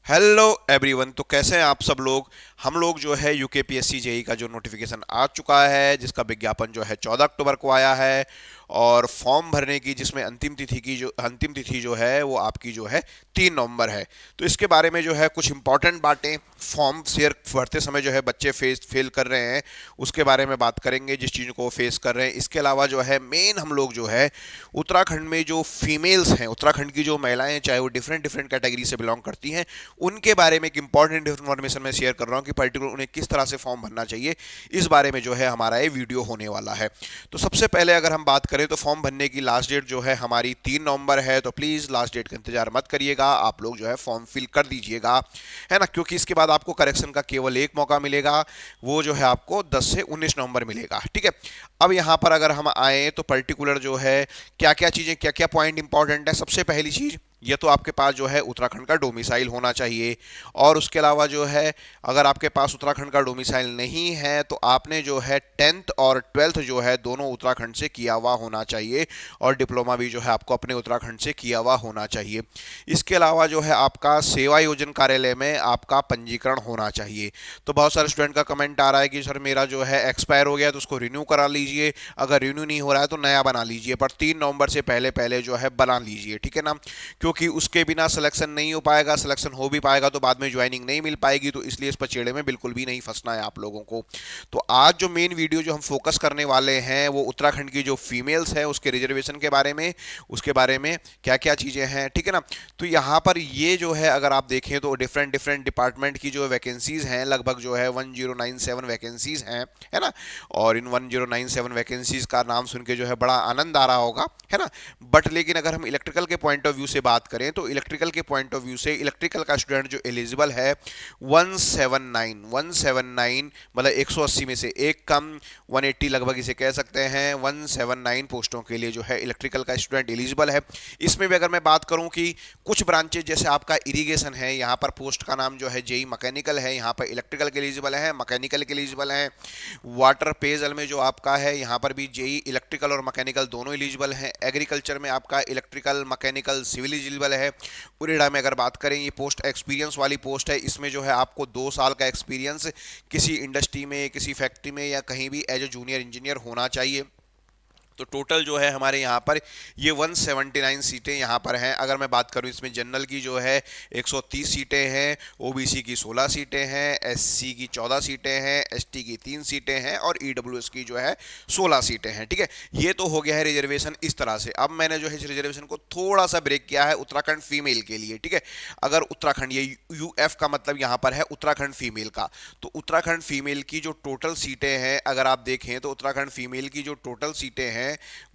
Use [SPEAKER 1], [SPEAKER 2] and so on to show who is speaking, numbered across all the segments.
[SPEAKER 1] Hello everyone. तो कैसे हैं आप सब लोग। हम लोग जो है यूकेपीएससी जेई का जो नोटिफिकेशन आ चुका है, जिसका विज्ञापन जो है 14 अक्टूबर को आया है। और फॉर्म भरने की जिसमें अंतिम तिथि जो है वो आपकी जो है 3 नवंबर है। तो इसके बारे में जो है कुछ इंपॉर्टेंट बातें, फॉर्म शेयर भरते समय जो है बच्चे फेल कर रहे हैं, उसके बारे में बात करेंगे, जिस चीज़ को फेस कर रहे हैं। इसके अलावा जो है मेन हम लोग जो है उत्तराखंड में जो फीमेल्स हैं, उत्तराखंड की जो महिलाएं हैं, चाहे वो डिफरेंट डिफरेंट कैटेगरी से बिलोंग करती हैं, उनके बारे में एक इंपॉर्टेंट इन्फॉर्मेशन मैं शेयर कर रहा हूँ कि पर्टिकुलर उन्हें किस तरह से फॉर्म भरना चाहिए। इस बारे में जो है हमारा ये वीडियो होने वाला है। तो सबसे पहले अगर हम बात करें तो फॉर्म भरने की लास्ट डेट जो है हमारी 3 नवंबर है। तो प्लीज़ लास्ट डेट का इंतजार मत करिएगा, आप लोग जो है फॉर्म फिल कर दीजिएगा, है ना, क्योंकि इसके बाद आपको करेक्शन का केवल एक मौका मिलेगा, वो जो है आपको 10 से 19 नवंबर मिलेगा। ठीक है। अब यहाँ पर अगर हम आए तो पर्टिकुलर जो है क्या क्या चीज़ें, क्या क्या पॉइंट इंपॉर्टेंट है। सबसे पहली चीज़, ये तो आपके पास जो है उत्तराखंड का डोमिसाइल होना चाहिए। और उसके अलावा जो है अगर आपके पास उत्तराखंड का डोमिसाइल नहीं है तो आपने जो है 10th और 12th जो है दोनों उत्तराखंड से किया हुआ होना चाहिए, और डिप्लोमा भी जो है आपको अपने उत्तराखंड से किया हुआ होना चाहिए। इसके अलावा जो है आपका सेवा योजन कार्यालय में आपका पंजीकरण होना चाहिए। तो बहुत सारे स्टूडेंट का कमेंट आ रहा है कि सर मेरा जो है एक्सपायर हो गया तो उसको रिन्यू करा लीजिए, अगर रिन्यू नहीं हो रहा है तो नया बना लीजिए, पर 3 नवंबर से पहले पहले जो है बना लीजिए। ठीक है ना, क्योंकि उसके बिना सिलेक्शन नहीं हो पाएगा, सिलेक्शन हो भी पाएगा तो बाद में ज्वाइनिंग नहीं मिल पाएगी। तो इसलिए इस पचेड़े में बिल्कुल भी नहीं फंसना है आप लोगों को। तो आज जो मेन वीडियो जो हम फोकस करने वाले हैं वो उत्तराखंड की जो फीमेल्स है उसके रिजर्वेशन के बारे में, उसके बारे में क्या क्या चीज़ें हैं। ठीक है ना। तो यहाँ पर ये जो है अगर आप देखें तो डिफरेंट डिफरेंट डिपार्टमेंट की जो वैकेंसीज हैं लगभग जो है 1097 वैकेंसीज हैं, है ना। और इन 1097 वैकेंसीज का नाम सुन के जो है बड़ा आनंद आ रहा होगा, है ना। बट लेकिन अगर हम इलेक्ट्रिकल के पॉइंट ऑफ व्यू से बात करें तो इलेक्ट्रिकल के पॉइंट ऑफ व्यू से इलेक्ट्रिकल का स्टूडेंट जो एलिजिबल है 179 मतलब 180 में से एक कम, 180 लगभग इसे कह सकते हैं, 179 पोस्टों के लिए जो है इलेक्ट्रिकल का स्टूडेंट एलिजिबल है। इसमें भी अगर मैं बात करूं कि कुछ ब्रांचेज जैसे आपका इरिगेशन है, यहाँ पर पोस्ट का नाम जो है जेई मैकेनिकल है, यहाँ पर इलेक्ट्रिकल के एलिजिबल है, मैकेनिकल के एलिजिबल है। वाटर पेयजल में जो आपका है यहाँ पर भी जेई इलेक्ट्रिकल और मैकेनिकल दोनों एलिजिबल हैं। एग्रीकल्चर में आपका इलेक्ट्रिकल, मैकेनिकल, सिविल एलिजिबल है। उरेडा में अगर बात करें, ये पोस्ट एक्सपीरियंस वाली पोस्ट है, इसमें जो है आपको 2 साल का एक्सपीरियंस किसी इंडस्ट्री में, किसी फैक्ट्री में या कहीं भी एज ए जूनियर इंजीनियर होना चाहिए। तो टोटल जो है हमारे यहाँ पर ये 179 सीटें यहाँ पर हैं। अगर मैं बात करूँ इसमें जनरल की जो है 130 सीटें हैं, ओबीसी की 16 सीटें हैं, एससी की 14 सीटें हैं, एसटी की 3 सीटें हैं और ईडब्ल्यूएस की जो है 16 सीटें हैं। ठीक है, ये तो हो गया है रिजर्वेशन इस तरह से। अब मैंने जो है इस रिजर्वेशन को थोड़ा सा ब्रेक किया है उत्तराखंड फीमेल के लिए। ठीक है, अगर उत्तराखंड, ये यूएफ का मतलब यहाँ पर है उत्तराखंड फीमेल का, तो उत्तराखंड फीमेल की जो टोटल सीटें हैं अगर आप देखें तो उत्तराखंड फीमेल की जो टोटल सीटें हैं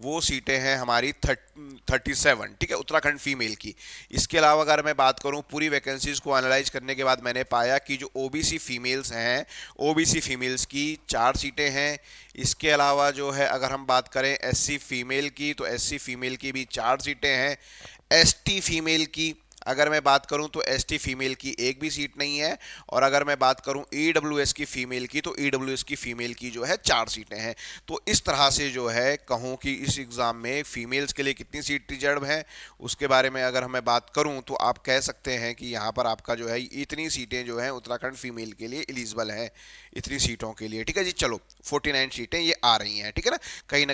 [SPEAKER 1] वो सीटें हैं हमारी 37। ठीक है, उत्तराखंड फीमेल की। इसके अलावा अगर मैं बात करूं पूरी वैकेंसीज को एनालाइज करने के बाद मैंने पाया कि जो ओबीसी फीमेल्स हैं, ओबीसी फीमेल्स की 4 सीटें हैं। इसके अलावा जो है अगर हम बात करें एससी फीमेल की तो एससी फीमेल की भी 4 सीटें हैं। एसटी फीमेल की अगर मैं बात करूं तो एसटी फीमेल की एक भी सीट नहीं है। और अगर मैं बात करूं ईडब्ल्यूएस की फीमेल की तो ईडब्ल्यूएस की फीमेल की जो है 4 सीटें हैं। तो इस तरह से जो है कहूं कि इस एग्ज़ाम में फीमेल्स के लिए कितनी सीट रिजर्व है उसके बारे में अगर मैं बात करूं तो आप कह सकते हैं कि यहाँ पर आपका जो है इतनी सीटें जो हैं उत्तराखंड फीमेल के लिए एलिजिबल हैं, इतनी सीटों के लिए। ठीक है जी, चलो 49 सीटें ये आ रही हैं। ठीक है ना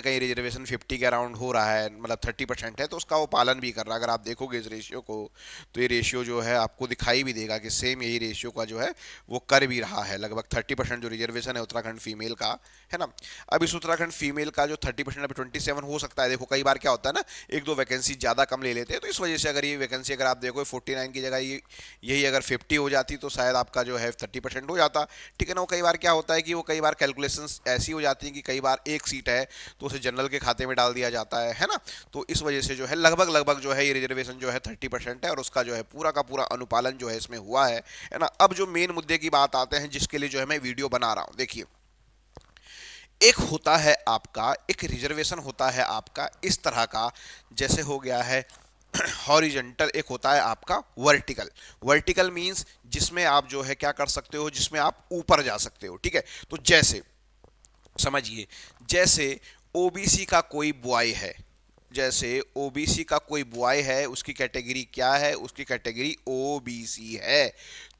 [SPEAKER 1] कहीं रिजर्वेशन 50 के अराउंड हो रहा है, मतलब 30% है, तो उसका वो पालन भी कर रहा है। अगर आप देखोगे इस रेशियो को तो ये रेशियो जो है आपको दिखाई भी देगा कि सेम यही रेशियो का जो है वो कर भी रहा है। लगभग 30% जो रिजर्वेशन है उत्तराखंड फीमेल का, है ना। अब इस उत्तराखंड फीमेल का जो 30% अभी 27 हो सकता है। देखो कई बार क्या होता है ना, एक दो वैकेंसी ज़्यादा कम ले लेते हैं, तो इस वजह से अगर ये वैकेंसी अगर आप देखो 49 की जगह ये यही अगर 50 हो जाती तो शायद आपका जो है 30% हो जाता। ठीक है ना। वो कई बार क्या होता है कि वो कई बार कैलकुलेशंस ऐसी हो जाती हैं कि कई बार एक सीट है तो उसे जनरल के खाते में डाल दिया जाता है ना। तो इस वजह से जो है लगभग लगभग जो है ये रिजर्वेशन जो है 30% है और उसका जो है पूरा का पूरा अनुपालन जो है इसमें हुआ है ना। अब जो मेन मुद्दे की बात आते हैं जिसके लिए जो है मैं वीडियो बना रहा हूं, देखिए एक होता है आपका, एक रिजर्वेशन होता है आपका इस तरह का, जैसे हो गया है हॉरिजेंटल, एक होता है आपका वर्टिकल। वर्टिकल मींस जिसमें आप जो है क्या कर सकते हो, जिसमें आप ऊपर जा सकते हो। ठीक है, तो जैसे समझिए, जैसे ओबीसी का कोई बॉय है, जैसे ओबीसी का कोई बॉय है, उसकी कैटेगरी क्या है, उसकी कैटेगरी ओबीसी है।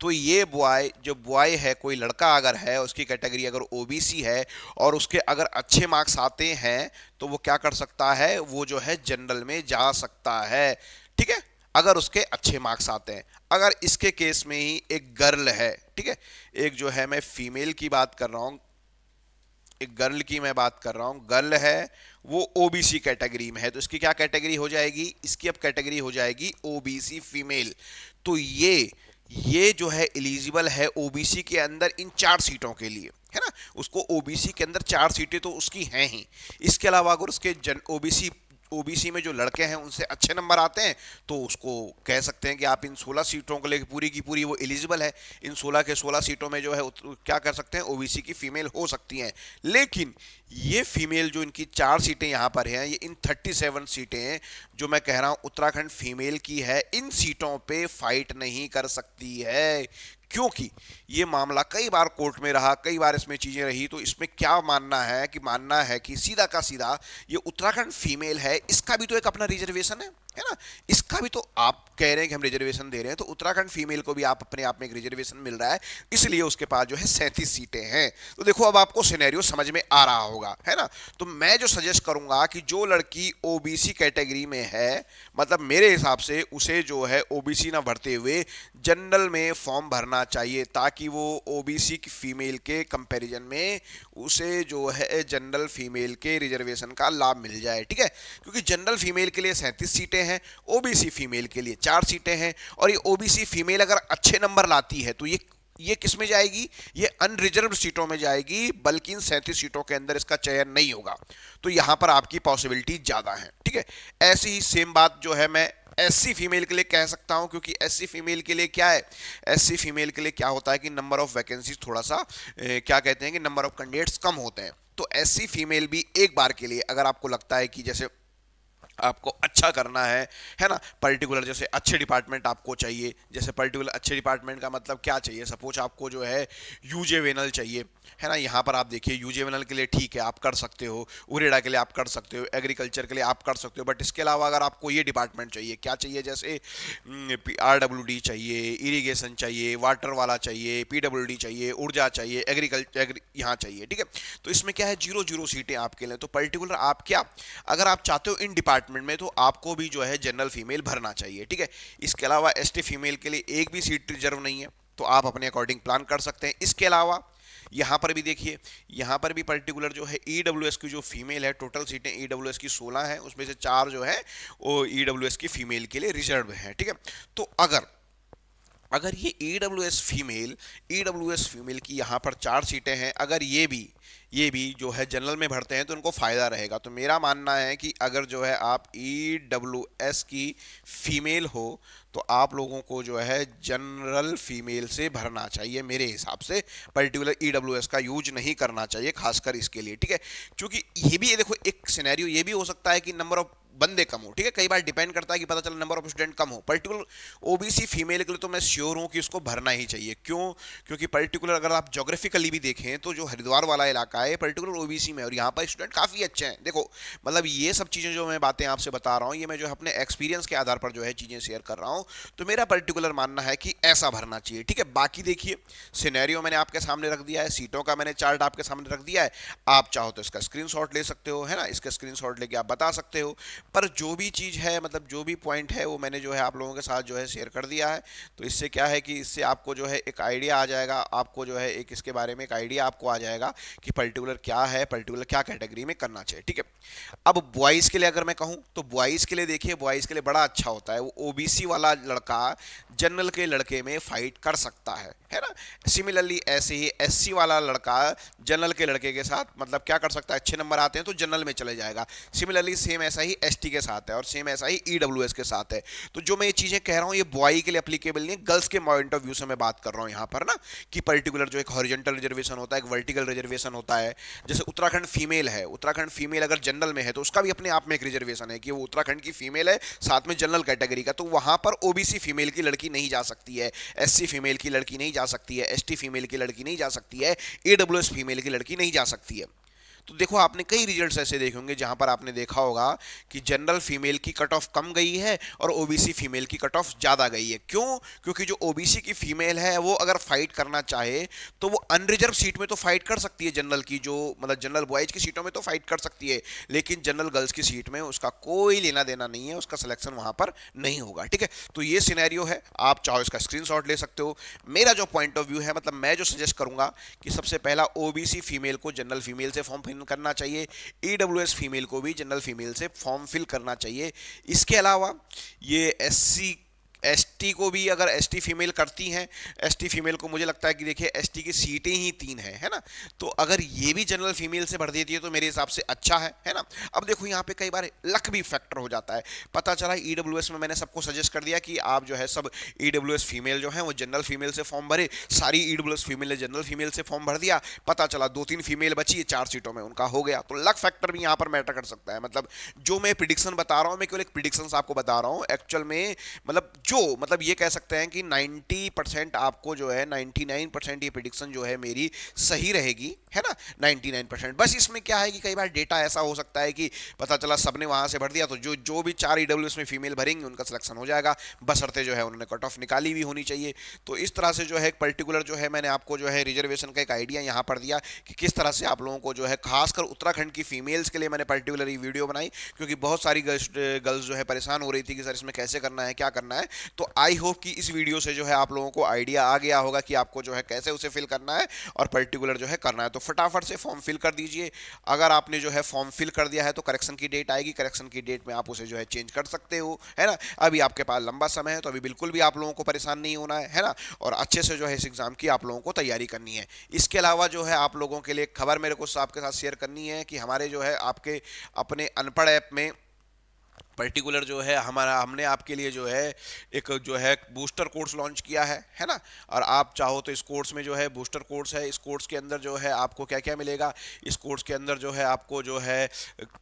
[SPEAKER 1] तो ये बॉय, जो बॉय है, कोई लड़का अगर है, उसकी कैटेगरी अगर ओबीसी है और उसके अगर अच्छे मार्क्स आते हैं तो वो क्या कर सकता है, वो जो है जनरल में जा सकता है। ठीक है, अगर उसके अच्छे मार्क्स आते हैं। अगर इसके केस में ही एक गर्ल है, ठीक है, एक जो है, मैं फीमेल की बात कर रहा हूं, एक गर्ल की मैं बात कर रहा हूं, गर्ल है, वो ओबीसी कैटेगरी में है, तो इसकी क्या कैटेगरी हो जाएगी, इसकी अब कैटेगरी हो जाएगी ओबीसी फीमेल। तो ये जो है एलिजिबल है ओबीसी के अंदर इन 4 सीटों के लिए, है ना। उसको ओबीसी के अंदर 4 सीटें तो उसकी हैं ही। इसके अलावा अगर उसके ओबीसी में जो लड़के हैं उनसे अच्छे नंबर आते हैं तो उसको कह सकते हैं कि आप इन 16 सीटों को लेकर पूरी की पूरी वो एलिजिबल है। इन 16 के 16 सीटों में जो है क्या कर सकते हैं, ओबीसी की फीमेल हो सकती हैं। लेकिन ये फीमेल जो इनकी 4 सीटें यहाँ पर हैं, ये इन 37 सीटें जो मैं कह रहा हूँ उत्तराखंड फीमेल की है, इन सीटों पे फाइट नहीं कर सकती है। क्योंकि ये मामला कई बार कोर्ट में रहा, कई बार इसमें चीजें रही। तो इसमें क्या मानना है कि सीधा का सीधा ये उत्तराखंड फीमेल है, इसका भी तो एक अपना रिजर्वेशन है ना। इसका भी तो आप कह रहे हैं कि हम रिजर्वेशन दे रहे हैं, तो उत्तराखंड फीमेल को भी आप अपने आप में एक रिजर्वेशन मिल रहा है, इसलिए उसके पास जो है 37 सीटें हैं। तो देखो अब आपको सिनेरियो समझ में आ रहा होगा, है ना। तो मैं जो सजेस्ट करूंगा कि जो लड़की ओबीसी कैटेगरी में है, मतलब मेरे हिसाब से उसे जो है ओबीसी ना भरते हुए जनरल में फॉर्म भरना चाहिए, ताकि वो ओबीसी की फीमेल के कंपैरिजन में उसे जो है जनरल फीमेल के रिजर्वेशन का लाभ मिल जाए। ठीक है, क्योंकि जनरल फीमेल के लिए 37 सीटें हैं, ओबीसी फीमेल के लिए 4 सीटें हैं। और ये ओबीसी फीमेल अगर अच्छे नंबर लाती है तो ये किस में जाएगी, ये अनरिजर्व्ड सीटों में जाएगी, बल्कि इन 37 सीटों के अंदर इसका चयन नहीं होगा। तो यहां पर आपकी पॉसिबिलिटी ज्यादा है। ठीक है, ऐसी ही सेम बात जो है मैं एससी फीमेल के लिए कह सकता हूं, क्योंकि एससी फीमेल के लिए क्या है, एससी फीमेल के लिए क्या होता है कि नंबर ऑफ वैकेंसीज थोड़ा सा क्या कहते हैं कि नंबर ऑफ कैंडिडेट्स कम होते हैं। तो एससी फीमेल भी एक बार के लिए अगर आपको लगता है कि जैसे आपको अच्छा करना है ना, पर्टिकुलर जैसे अच्छे डिपार्टमेंट आपको चाहिए, जैसे पर्टिकुलर अच्छे डिपार्टमेंट का मतलब क्या चाहिए, सपोज आपको जो है यूजे वेनल चाहिए, है ना। यहाँ पर आप देखिए यूजे वेनल के लिए ठीक है आप कर सकते हो, उरेडा के लिए आप कर सकते हो, एग्रीकल्चर के लिए आप कर सकते हो। बट इसके अलावा अगर आपको ये डिपार्टमेंट चाहिए, क्या चाहिए, जैसे आरडब्ल्यूडी चाहिए, इरीगेशन चाहिए, वाटर वाला चाहिए, पीडब्ल्यूडी चाहिए, ऊर्जा चाहिए, एग्रीकल्चर यहाँ चाहिए, ठीक है। तो इसमें क्या है, 0-0 सीटें आपके लिए। तो पर्टिकुलर आप क्या, अगर आप चाहते हो इन डिपार्टमेंट में, तो आपको भी जो है जनरल फीमेल भरना चाहिए। ठीक है, इसके अलावा एसटी फीमेल के लिए एक भी सीट रिजर्व नहीं है, तो आप अपने अकॉर्डिंग प्लान कर सकते हैं। इसके अलावा यहाँ पर भी देखिए, यहाँ पर भी पर्टिकुलर जो है ईडब्ल्यूएस की जो फीमेल है, टोटल सीटें ईडब्ल्यूएस की 16 है, उसमें से 4 जो है वो ईडब्ल्यूएस की फीमेल के लिए रिजर्व है। ठीक है, तो अगर ये ईडब्ल्यूएस फीमेल की यहाँ पर 4 सीटें हैं, अगर ये भी जो है जनरल में भरते हैं तो उनको फ़ायदा रहेगा। तो मेरा मानना है कि अगर जो है आप ईडब्ल्यूएस की फीमेल हो तो आप लोगों को जो है जनरल फीमेल से भरना चाहिए मेरे हिसाब से, पर्टिकुलर ईडब्ल्यूएस का यूज नहीं करना चाहिए खासकर इसके लिए। ठीक है, क्योंकि ये भी देखो एक सिनेरियो ये भी हो सकता है कि नंबर ऑफ बंदे कम हो। ठीक है, कई बार डिपेंड करता है कि पता चला नंबर ऑफ स्टूडेंट कम हो। पर्टिकुलर ओबीसी फीमेल के लिए तो मैं श्योर हूं कि उसको भरना ही चाहिए। क्यों, क्योंकि पर्टिकुलर अगर आप ज्योग्राफिकली भी देखें तो जो हरिद्वार वाला इलाका है पर्टिकुलर ओबीसी में, और यहाँ पर स्टूडेंट काफ़ी अच्छे हैं। देखो मतलब ये सब चीज़ें जो मैं बातें आपसे बता रहा हूँ, ये मैं जो अपने एक्सपीरियंस के आधार पर जो है चीज़ें शेयर कर रहा हूँ। तो मेरा पर्टिकुलर मानना है कि ऐसा भरना चाहिए। ठीक है, बाकी देखिए सिनेरियो मैंने आपके सामने रख दिया है, सीटों का मैंने चार्ट आपके सामने रख दिया है। आप चाहो तो इसका स्क्रीनशॉट ले सकते हो, है ना, इसका स्क्रीनशॉट लेके आप बता सकते हो। पर जो भी चीज़ है, मतलब जो भी पॉइंट है, वो मैंने जो है आप लोगों के साथ जो है शेयर कर दिया है। तो इससे क्या है कि इससे आपको जो है एक आइडिया आ जाएगा, आपको जो है एक इसके बारे में एक आइडिया आपको आ जाएगा कि पर्टिकुलर क्या है, पर्टिकुलर क्या कैटेगरी में करना चाहिए। ठीक है, अब बॉयज़ के लिए अगर मैं कहूँ तो बॉयज़ के लिए देखिए, बॉयज़ के लिए बड़ा अच्छा होता है, वो ओबीसी वाला लड़का जनरल के लड़के में फाइट कर सकता है ना। सिमिलरली ऐसे ही एससी वाला लड़का जनरल के लड़के के साथ मतलब क्या कर सकता है, अच्छे नंबर आते हैं तो जनरल में चले जाएगा। सिमिलरली सेम ऐसा ही एसटी के साथ है, और सेम ऐसा ही ईडब्ल्यूएस के साथ है। तो जो मैं ये चीज़ें कह रहा हूँ ये बॉय के लिए एप्लीकेबल नहीं है, गर्ल्स के पॉइंट ऑफ व्यू से मैं बात कर रहा हूँ यहाँ पर ना, कि पर्टिकुलर जो एक हॉरिजॉन्टल रिजर्वेशन होता है, एक वर्टिकल रिजर्वेशन होता है। जैसे उत्तराखंड फीमेल है, उत्तराखंड फीमेल अगर जनरल में है तो उसका भी अपने आप में एक रिजर्वेशन है कि वो उत्तराखंड की फीमेल है, साथ में जनरल कैटेगरी का, तो वहां पर ओबीसी फीमेल की लड़की नहीं जा सकती है, एससी फीमेल की लड़की नहीं जा सकती है, एसटी फीमेल की लड़की नहीं जा सकती है, ईडब्ल्यूएस फीमेल की लड़की नहीं जा सकती है। तो देखो आपने कई रिजल्ट्स ऐसे देखे होंगे जहां पर आपने देखा होगा कि जनरल फीमेल की कट ऑफ कम गई है और ओबीसी फीमेल की कट ऑफ ज्यादा गई है। क्यों? क्योंकि जो ओबीसी की फीमेल है वो अगर फाइट करना चाहे तो वो अनरिजर्व सीट में तो फाइट कर सकती है, जनरल की जो मतलब जनरल बॉयज की सीटों में तो फाइट कर सकती है, लेकिन जनरल गर्ल्स की सीट में उसका कोई लेना देना नहीं है, उसका सिलेक्शन वहां पर नहीं होगा। ठीक है, तो ये सिनेरियो है, आप चाहो इसका स्क्रीनशॉट ले सकते हो। मेरा जो पॉइंट ऑफ व्यू है, मतलब मैं जो सजेस्ट करूंगा कि सबसे पहला ओबीसी फीमेल को जनरल फीमेल से फॉर्म फिल करना चाहिए, ईडब्ल्यूएस फीमेल को भी जनरल फीमेल से फॉर्म फिल करना चाहिए। इसके अलावा ये एससी एसटी को भी, अगर एसटी फीमेल करती हैं, एसटी फीमेल को मुझे लगता है कि देखिए एसटी की सीटें ही 3 है ना, तो अगर ये भी जनरल फीमेल से भर देती है तो मेरे हिसाब से अच्छा है ना। अब देखो यहाँ पे कई बार लक भी फैक्टर हो जाता है। पता चला ईडब्ल्यूएस में मैंने सबको सजेस्ट कर दिया कि आप जो है सब ईडब्ल्यूएस फीमेल जो है वो जनरल फीमेल से फॉर्म भरे, सारी ईडब्ल्यूएस फीमेल ने जनरल फीमेल से फॉर्म भर दिया, पता चला 2-3 फीमेल बची है 4 सीटों में, उनका हो गया। तो लक फैक्टर भी यहाँ पर मैटर कर सकता है। मतलब जो मैं प्रिडिक्शन बता रहा हूँ, मैं केवल एक प्रिडिक्शन आपको बता रहा हूँ, एक्चुअल में मतलब जो मतलब ये कह सकते हैं कि 90% आपको जो है 99% ये प्रिडिक्शन जो है मेरी सही रहेगी, है ना, 99%। बस इसमें क्या है कि कई बार डेटा ऐसा हो सकता है कि पता चला सबने वहां से भर दिया तो जो जो भी 4 ईडब्ल्यूएस में फीमेल भरेंगे उनका सिलेक्शन हो जाएगा, बशर्ते जो है उन्होंने कट ऑफ निकाली भी होनी चाहिए। तो इस तरह से जो है एक पर्टिकुलर जो है मैंने आपको जो है रिजर्वेशन का एक आइडिया यहाँ पर दिया कि किस तरह से आप लोगों को जो है खासकर उत्तराखंड की फीमेल्स के लिए मैंने पर्टिकुलर ये वीडियो बनाई, क्योंकि बहुत सारी गर्ल्स जो है परेशान हो रही थी कि सर इसमें कैसे करना है, क्या करना है। तो आई होप कि इस वीडियो से जो है आप लोगों को आइडिया आ गया होगा कि आपको जो है कैसे उसे फिल करना है और पर्टिकुलर जो है करना है। तो फटाफट से फॉर्म फिल कर दीजिए। अगर आपने जो है फॉर्म फिल कर दिया है तो करेक्शन की डेट आएगी, करेक्शन की डेट में आप उसे जो है चेंज कर सकते हो, है ना। अभी आपके पास लंबा समय है तो अभी बिल्कुल भी आप लोगों को परेशान नहीं होना है ना, और अच्छे से जो है इस एग्जाम की आप लोगों को तैयारी करनी है। इसके अलावा जो है आप लोगों के लिए खबर मेरे को आपके साथ शेयर करनी है कि हमारे जो है आपके अपने अनपढ़ ऐप में पर्टिकुलर जो है हमारा हमने आपके लिए जो है एक जो है बूस्टर कोर्स लॉन्च किया है ना। और आप चाहो तो इस कोर्स में जो है बूस्टर कोर्स है, इस कोर्स के अंदर जो है आपको क्या क्या मिलेगा, इस कोर्स के अंदर जो है आपको जो है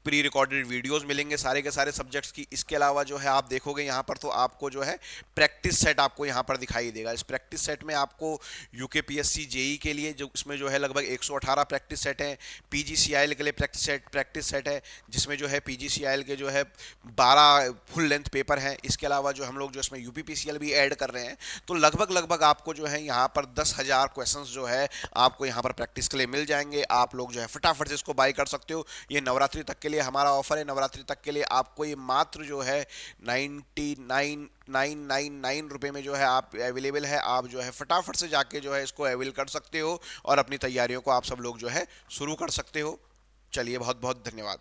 [SPEAKER 1] प्री रिकॉर्डेड वीडियोस मिलेंगे सारे के सारे सब्जेक्ट्स की। इसके अलावा जो है आप देखोगे यहाँ पर तो आपको जो है प्रैक्टिस सेट आपको यहाँ पर दिखाई देगा। इस प्रैक्टिस सेट में आपको यूकेपीएससी जेई के लिए जो इसमें जो है लगभग 118 प्रैक्टिस सेट हैं, पीजीसीआईएल के लिए प्रैक्टिस सेट है जिसमें जो है पीजीसीआईएल के जो है 12 फुल लेंथ पेपर हैं। इसके अलावा जो हम लोग जो इसमें यूपीपीसीएल भी ऐड कर रहे हैं, तो लगभग आपको जो है यहाँ पर 10,000 क्वेश्चंस जो है आपको यहाँ पर प्रैक्टिस के लिए मिल जाएंगे। आप लोग जो है फटाफट से इसको बाय कर सकते हो। ये नवरात्रि तक के लिए हमारा ऑफर है। नवरात्रि तक के लिए आपको ये मात्र जो है 99,999 रुपये में जो है आप अवेलेबल है। आप जो है फटाफट से जाके जो है इसको अवेल कर सकते हो और अपनी तैयारियों को आप सब लोग जो है शुरू कर सकते हो। चलिए, बहुत बहुत धन्यवाद।